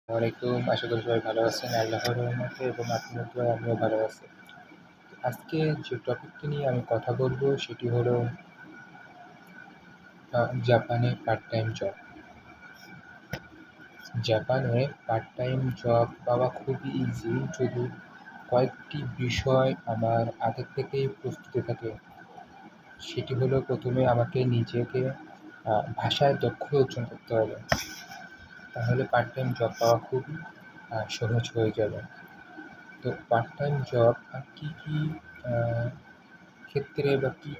ওয়ালাইকুম। আশা করি সবাই ভালো আছেন আল্লাহর রহমতে এবং আপনার দোয়ায় আমিও ভালো আছি। আজকে যে টপিকটি নিয়ে আমি কথা বলব সেটি হলো জাপানে পার্ট টাইম জব। জাপানে পার্ট টাইম জব পাওয়া খুবই ইজি যদি কয়েকটি বিষয় আমার আগের থেকেই প্রস্তুতি থাকে। সেটি হলো প্রথমে আমাকে নিজেকে ভাষায় দক্ষ অর্জন করতে হবে। তাহলে পার্ট টাইম জব পাওয়া খুবই সহজ হয়ে যাবে। তো পার্ট টাইম জব কী ক্ষেত্রে বা কী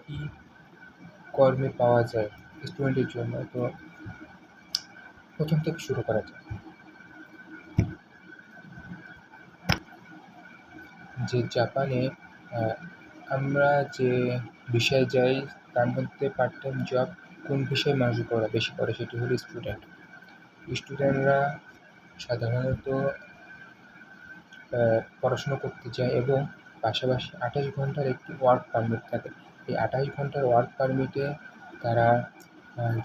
কর্মে পাওয়া যায় স্টুডেন্টের জন্য। তো প্রথম থেকে শুরু করা যায় যে জাপানে আমরা যে বিষয়ে যাই তার মধ্যে পার্ট টাইম জব কোন বিষয়ে মানুষ বেশি করে সেটি হলো স্টুডেন্টরা সাধারণত পড়াশুনো করতে যায় এবং পাশাপাশি ২৮ ঘন্টার একটি ওয়ার্ক পারমিট থাকে। এই ২৮ ঘন্টার ওয়ার্ক পারমিটে তারা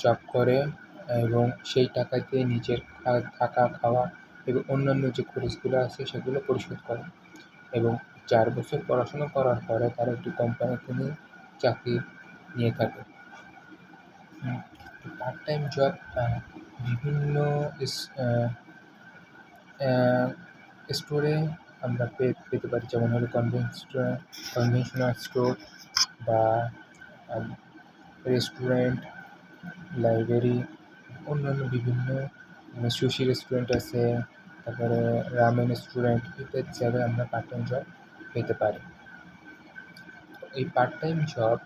জব করে এবং সেই টাকা দিয়ে নিজের থাকা, খাওয়া এবং অন্যান্য যে খরচগুলো আছে সেগুলো পরিশোধ করে এবং ৪ বছর পড়াশুনো করার পরে তারা একটি কোম্পানিতে নিয়ে চাকরি নিয়ে থাকে। পার্ট টাইম জব বিভিন্ন স্টোরে আমরা পেতে পারি, যেমন হলো কনভেনশনাল স্টোর বা রেস্টুরেন্ট, লাইব্রেরি, অন্যান্য বিভিন্ন সুশি রেস্টুরেন্ট আছে, তারপরে রামেন রেস্টুরেন্ট ইত্যাদি জায়গায় আমরা পার্ট টাইম জব পেতে পারি। এই পার্ট টাইম জব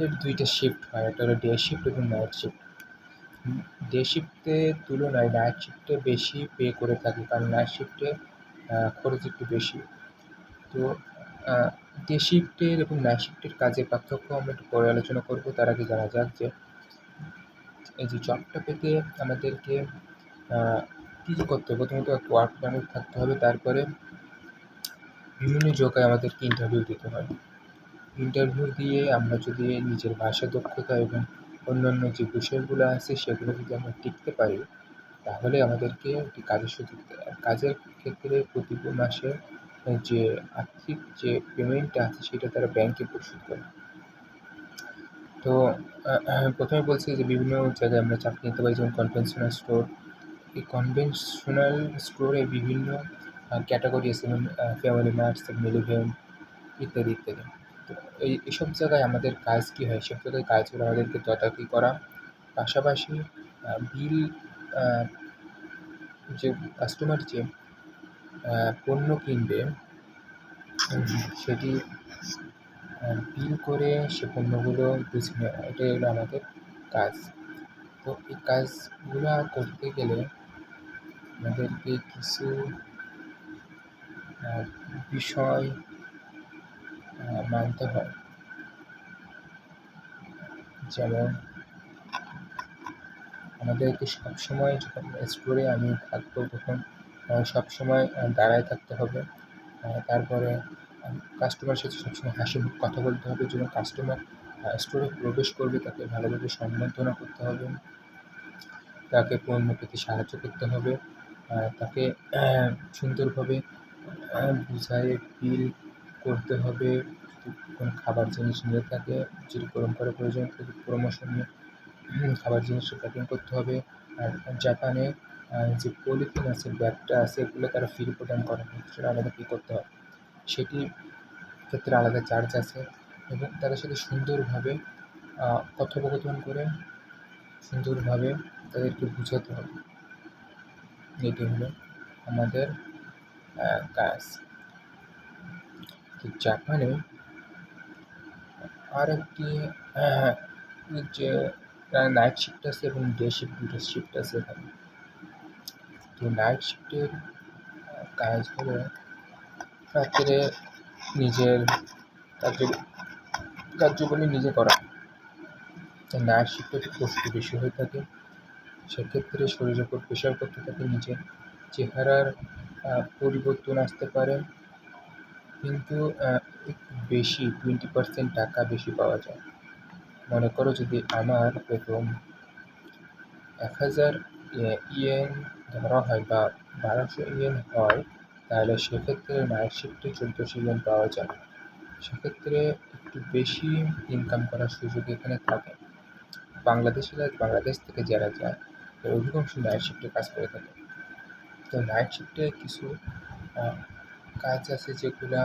এর ২টা শিফট হয়, একটা হলো ডে শিফট এবং নাইট শিফট। ডে শিফটের তুলনায় নাইট শিফটে বেশি পে করে থাকে, কারণ নাইট শিফটে খরচ একটু বেশি। তো ডে শিফটের এবং নাইট শিফটের কাজের পার্থক্য আমরা একটু পরে আলোচনা করব। তার আগে জানা যাক যে এই যে জবটা পেতে আমাদেরকে কী করতে হবে। প্রথমত একটা ওয়ার্ক পারমিট থাকতে হবে, তারপরে বিভিন্ন জায়গায় আমাদেরকে ইন্টারভিউ দিতে হয়। ইন্টারভিউ দিয়ে আমরা যদি নিজের ভাষা দক্ষতা এবং অন্যান্য যে বিষয়গুলো আছে সেগুলো যদি আমরা টিকতে পারি, তাহলে আমাদেরকে একটি কাজের সুযোগ দেয়। আর কাজের ক্ষেত্রে প্রতি মাসে যে আর্থিক যে পেমেন্টটা আছে সেটা তারা ব্যাংকে পরিশোধ করে। তো প্রথমে বলছি যে বিভিন্ন জায়গায় আমরা চাকরি নিতে পারি, যেমন কনভেনশনাল স্টোর। এই কনভেনশনাল স্টোরে বিভিন্ন ক্যাটাগরি আছে, যেমন ফ্যামিলি মার্ট, 7-Eleven ইত্যাদি ইত্যাদি। তো এইসব জায়গায় আমাদের কাজ কী হয়, এসব জায়গায় কাজ হলো আমাদেরকে তদারকি করা, পাশাপাশি বিল যে কাস্টমার যে পণ্য কিনবে সেটি বিল করে সে পণ্যগুলো বুঝে নেওয়া, এটাই হলো আমাদের কাজ। তো এই কাজগুলো করতে গেলে আমাদেরকে কিছু বিষয় মানতে হয়, যেমন আমাদেরকে সবসময় যখন স্টোরে আমি থাকবো তখন সবসময় দাঁড়ায় থাকতে হবে। তারপরে কাস্টমারের সাথে সবসময় হাসিমুখে কথা বলতে হবে। যখন কাস্টমার স্টোরে প্রবেশ করবে তাকে ভালোভাবে সম্বর্ধনা করতে হবে, তাকে পণ্য পেতে সাহায্য করতে হবে, তাকে সুন্দরভাবে বুঝায়ে বিল করতে হবে। যদি কোনো খাবার জিনিস নিয়ে থাকে, যদি গরম করার প্রয়োজন থাকে পরামর্শ নিয়ে খাবার জিনিসটা প্যাকিং করতে হবে। আর জাপানে যে পলিথিন আছে, ব্যাগটা আছে, এগুলো তারা ফ্রি প্রদান করে না, সেটা আলাদা পে করতে হয়। সেটির ক্ষেত্রে আলাদা চার্জ আছে এবং তাদের সাথে সুন্দরভাবে কথোপকথন করে সুন্দরভাবে তাদেরকে বুঝাতে হবে। এটি হলো আমাদের কাজ। তো জাপানে আরেকটি যে নাইট শিফট আছে এবং ডে শিফট, দুটো শিফট আছে এখানে। তো নাইট শিফটের কাজ হলো রাত্রে নিজের কার্যগুলি নিজে করা। নাইট শিফটে একটু কষ্ট বেশি হয়ে থাকে, সেক্ষেত্রে শরীরের উপর প্রেশার পড়তে থাকে, নিজের চেহারার পরিবর্তন আসতে পারে, কিন্তু একটু বেশি 20% টাকা বেশি পাওয়া যায়। মনে করো যদি আমার বেতন 1000 ইয়েন ধরা হয় বা 1200 ইয়েন হয়, তাহলে সেক্ষেত্রে নাইট শিফটে 1400 ইয়েন পাওয়া যায়। সেক্ষেত্রে একটু বেশি ইনকাম করার সুযোগ এখানে থাকে। বাংলাদেশিরা বাংলাদেশ থেকে যারা যায় এর অধিকাংশ নাইট শিফটে কাজ করে থাকে। তো নাইট শিফটে কিছু কাজ আছে যেগুলা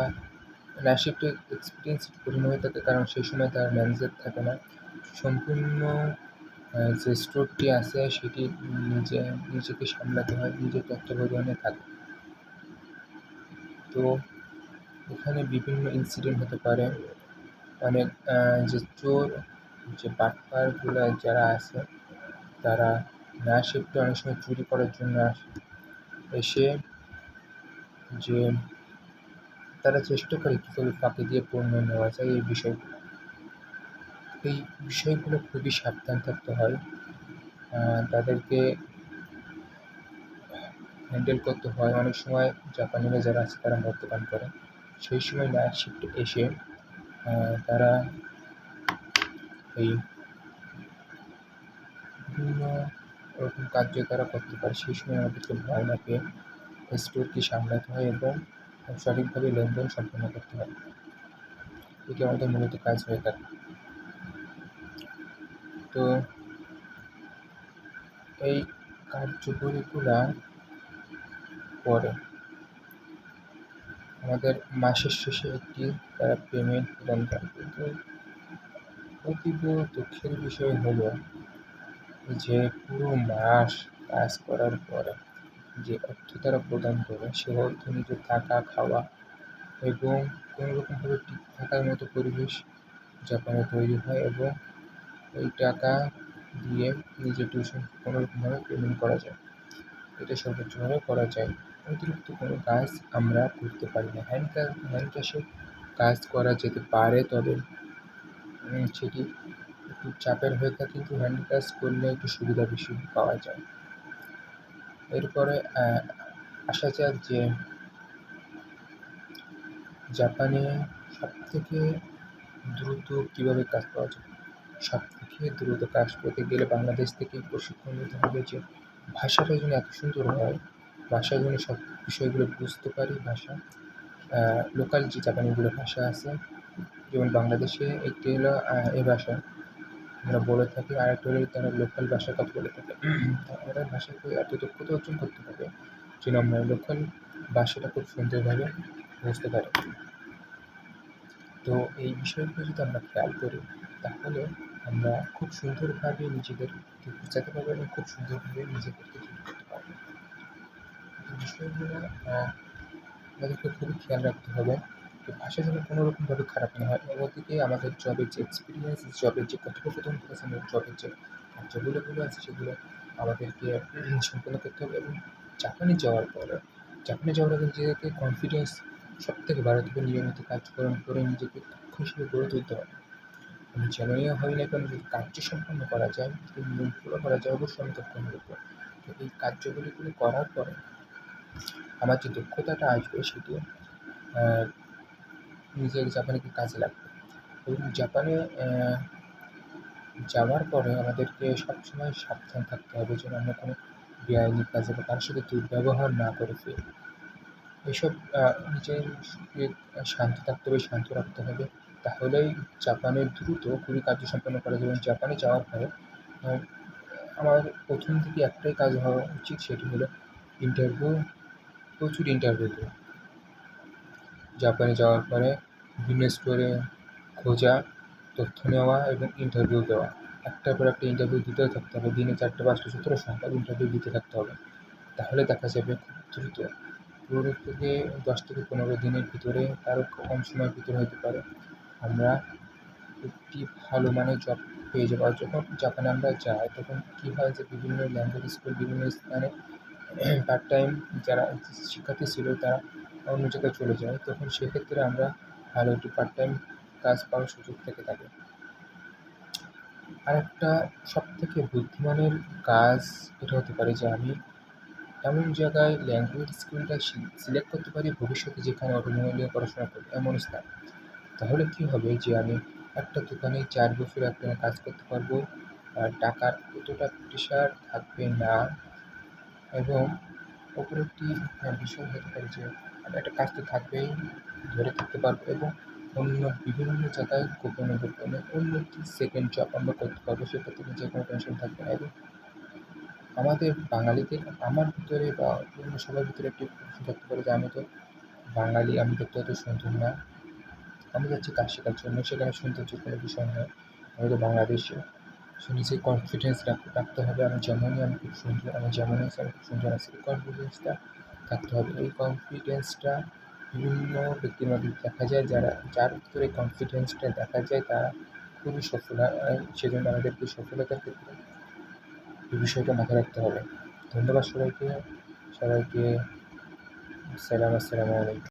নাইট শিফটে এক্সপিরিয়েন্স কঠিন হয়ে থাকে, কারণ সেই সময় তার ম্যানেজার থাকে না। সম্পূর্ণ যে স্টোরটি আছে সেটি নিজেকে সামলাতে হয়, নিজের তত্ত্বাবধানে থাকে। তো এখানে বিভিন্ন ইনসিডেন্ট হতে পারে। অনেক যে চোর, যে বাটপারগুলো যারা আছে তারা নাইট শিফটে অনেক সময় চুরি করার জন্য এসে যে তারা চেষ্টা করে কীভাবে ফাঁকি দিয়ে পণ্য নেওয়া যায়। এই বিষয়গুলো খুবই সাবধান থাকতে হয়। তাদেরকে হ্যান্ডেল করতে হয়। অনেক সময় জাপানিরা যারা আছে তারা মদ্যপান করে। সেই সময় নাইট শিফটে এসে তারা এই বিভিন্ন রকম কার্য তারা করতে পারে। সেই সময় আমাদেরকে ভয় না পেয়ে স্টোরকে সামলাতে হয় এবং সঠিকভাবে লেনদেন সম্পন্ন করতে হয়। এটি আমাদের মূলত কাজ হয়ে থাকে। তো এই কার্যকরীগুলা পরে আমাদের মাসের শেষে একটি তারা পেমেন্ট প্রদান করে। কিন্তু অতীব দুঃখের বিষয় হলো যে পুরো মাস কাজ করার পরে যে অর্থ তারা প্রদান করে সে অর্থ নিজের থাকা, খাওয়া এবং কোনোরকমভাবে ঠিক থাকার মতো পরিবেশ জাপানে তৈরি হয় এবং ওই টাকা দিয়ে নিজের টিউশন কোনোরকমভাবে পেমেন্ট করা যায়। এটা সর্বোচ্চভাবে করা যায়। অতিরিক্ত কোনো কাজ আমরা করতে পারি না। হ্যান্ড ক্যাশে কাজ করা যেতে পারে, তবে সেটি একটু চাপের হয়ে থাকে, কিন্তু হ্যান্ড কাজ করলে একটু সুবিধা বেশি পাওয়া যায়। এরপরে আসা যাক যে জাপানে সবথেকে দ্রুত কীভাবে কাজ পাওয়া যায়। সবথেকে দ্রুত কাজ পেতে গেলে বাংলাদেশ থেকেই প্রশিক্ষণ নিতে হবে, যে ভাষাটা যেন এত সুন্দর হয়, ভাষা যেন সব বিষয়গুলো বুঝতে পারি। ভাষা লোকাল যে জাপানিগুলো ভাষা আছে, যেমন বাংলাদেশে একটি হলো এ ভাষা আমরা বলে থাকি, আরেকটা হলো তারা লোকাল ভাষার কথা বলে থাকে। আমাদের ভাষাকে এত দক্ষতা অর্জন করতে হবে যেন আমরা লোকাল ভাষাটা খুব সুন্দরভাবে বুঝতে পারি। তো এই বিষয়গুলো যদি আমরা খেয়াল করি তাহলে আমরা খুব সুন্দরভাবে নিজেদেরকে বোঝাতে পারবো এবং খুব সুন্দরভাবে নিজেদেরকে তৈরি করতে পারবো। এই বিষয়গুলো আমাদেরকে খুবই খেয়াল রাখতে হবে যে ভাষা যেন কোনো রকমভাবে খারাপ না হয়। অন্যদিকে আমাদের জবের যে এক্সপিরিয়েন্স, জবের যে কথোপকথন আছে, জবের যে কার্যগুলো আছে সেগুলো আমাদেরকে সম্পন্ন করতে হবে। এবং জাপানে যাওয়ার আগে নিজেদেরকে কনফিডেন্স সবথেকে বাড়াতে হবে। নিয়মিত কাজকর্ম করে নিজেকে দক্ষ হিসেবে গড়ে তুলতে হবে। আমি যেমনই হই না কেন, যদি কার্য সম্পন্ন করা যায়, যদি নিয়ম ফলো করা যায়, অবশ্যই আমি দক্ষ হয়ে উঠবো। তো এই কার্যগুলো করার পরে আমার যে দক্ষতাটা আসবে সেটি নিজের জাপানে কি কাজে লাগবে। এবং জাপানে যাওয়ার পরে আমাদেরকে সবসময় সাবধান থাকতে হবে যেন আমরা কোনো বেআইনি কাজে বা কারোর সাথে দুর্ব্যবহার না করে ফেলি। এসব নিজেকে শান্ত থাকতে হবে, শান্ত রাখতে হবে। তাহলেই জাপানে দ্রুত খুবই কার্য সম্পন্ন করা যাবে। এবং জাপানে যাওয়ার পরে আমার প্রথম দিকে একটাই কাজ হওয়া উচিত, সেটি হলো ইন্টারভিউ, প্রচুর ইন্টারভিউ দেওয়া। জাপানে যাওয়ার পরে বিভিন্ন স্টোরে খোঁজা, তথ্য নেওয়া এবং ইন্টারভিউ দেওয়া। একটার পর একটা ইন্টারভিউ দিতেও থাকতে হবে। দিনে 4টে 5টা 17টা ইন্টারভিউ দিতে থাকতে হবে। তাহলে দেখা যাবে খুব দ্রুত ১৫ থেকে 10 থেকে 15 দিনের ভিতরে, তারও কম সময়ের ভিতরে হতে পারে, আমরা একটি ভালো মানের জব পেয়ে যাবো। আর যখন জাপানে আমরা যাই তখন কী হয় যে বিভিন্ন ল্যাঙ্গুয়েজ স্কুল, বিভিন্ন স্থানে পার্ট টাইম যারা শিক্ষার্থী ছিল তারা অন্য জায়গায় চলে যায়। তখন সেক্ষেত্রে আমরা ভালো একটি পার্ট টাইম কাজ পাওয়ার সুযোগ থেকে থাকে। আরেকটা সবথেকে বুদ্ধিমানের কাজ এটা হতে পারে যে আমি এমন জায়গায় ল্যাঙ্গুয়েজ স্কুলটা সিলেক্ট করতে পারি ভবিষ্যতে, যেখানে অটোমোবাইল নিয়ে পড়াশোনা করবো এমন স্থান। তাহলে কী হবে যে আমি একটা দোকানে 4 বছর একটানা কাজ করতে পারবো। টাকার এতটা প্রেশার থাকবে না এবং অপর একটি বিষয় হতে পারে যে একটা কাজ তো থাকবেই, ধরে থাকতে পারবো এবং অন্য বিভিন্ন জায়গায় গোপনে অন্য একটি সেকেন্ড জব আমরা করতে পারবো, সেটা থেকে যে কোনো টেনশন থাকবে না এবং আমাদের বাঙালিদের আমার ভিতরে বা অন্য সবার ভিতরে একটি প্রশ্ন থাকতে পারে যে আমি তো বাঙালি, আমি দেখতে অত সুন্দর না, আমি যাচ্ছি কাজ শেখার জন্য, সেখানে সৌন্দর্যের কোনো বিষয় নয়, আমি তো বাংলাদেশি। সো নিজের কনফিডেন্স রাখতে হবে, আমি যেমনই আমি খুব সুন্দর, আমি যেমনই আছি আমি খুব সুন্দর আছি, এই কনফিডেন্সটা থাকতে হবে। এই কনফিডেন্সটা বিভিন্ন ব্যক্তির মধ্যে দেখা যায়, যার ভিতরে কনফিডেন্সটা দেখা যায় তারা খুবই সফল হয়। সেজন্য আমাদেরকে সফলতার ক্ষেত্রে এই বিষয়টা মাথায় রাখতে হবে। ধন্যবাদ সবাইকে। সবাইকে আসসালামু আলাইকুম।